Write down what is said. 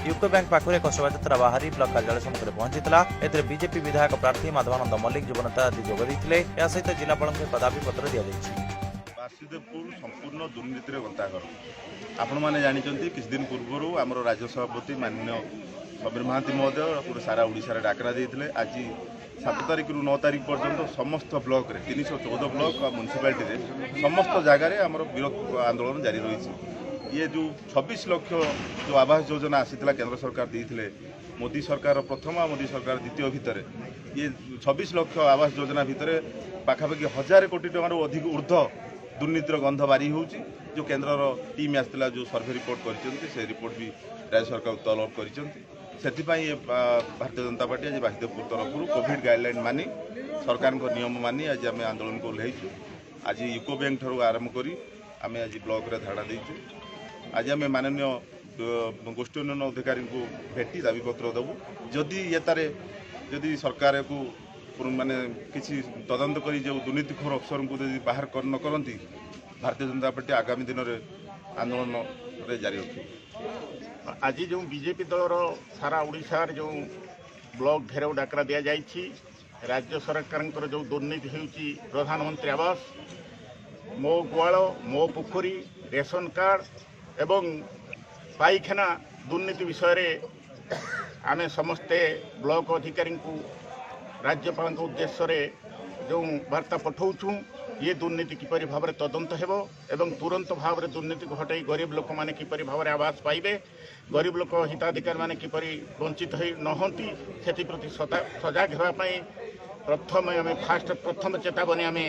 UCO bank पाखरे एक शोभायात्रा बाहरी ब्लॉक कार्यालय सम्मुखें पहुंचीला। एथिरे बीजेपी विधायक प्रार्थी माधवानंद मल्लिक युवनेता आदि जोग देइथिले। या सहित जिलापाल दाबी पत्र दिया जायछि। बासुदेवपुर संपूर्ण दुर्नीतिर गंताघर। आपण मैंने जानते किछ दिन पूर्व आमर राज्य सभापति माननीय समीर महांती महोदय पूरे सारा ओडिशा डाकरा देते। आज 7 तारिख रु 9 तारिख पर्यंत समस्त ब्लॉक रे 314 ब्लॉक और म्युनिसिपालिटी समस्त जगार आमर विरोध आंदोलन जारी रही। ये जो 26 लाख जो आवास योजना आसीला केंद्र सरकार देते मोदी सरकार प्रथम और मोदी सरकार द्वितीय भितर ये 26 लाख आवास योजना भितर पाखापाखि 1000 कोटी टकर अधिक ऊर्ध्व दुर्नीतिर गंध बारी होची। जो केंद्र टीम आसला जो सर्वे रिपोर्ट कर रिपोर्ट भी राज्य सरकार तलब कर भारतीय जनता पार्टी आज बासुदेवपुर तरफ कोविड गाइडलाइन मानी सरकार नियम मानी आज आम आंदोलन को ओह्लैचु। आज यूको बैंक ठूँ आरंभ करी आम आज ब्लॉक रे धाड़ा देचु। आज आम माननीय गोष्ठी उन्नयन अधिकारी को भेटी दाबीपत्र देवु। जदि ये तारे जदि सरकार को माने किसी तदंत करी जो दुर्नीतिखोर अफसर को यदि बाहर न करती भारतीय जनता पार्टी आगामी दिन में आंदोलन रे जारी रखी। आज जो बीजेपी दलर सारा ओडिशार जो ब्लॉक घेराव डाकरा दि जाइछि राज्य सरकार जो दुर्नीति होउछि प्रधानमंत्री आवास मो गुआल मो पोखरी रेशन कार्ड एवं पाइखाना दुर्नीति विषय रे आमे समस्ते ब्लॉक अधिकारी को राज्यपाल उद्देश्य रे जो वार्ता पठाऊँ ये दुर्नीति किपरि भाव में तदंत हेबो एवं तुरंत भाव में दुर्नीति को हटाई गरीब लोक माने किपरि भाव में आवास पाइबे गरीब लोक हिताधिकारी माने किपरि वंचित होई नहंती सेति प्रति सजाग हेबा पई प्रथम चेतावनी आमे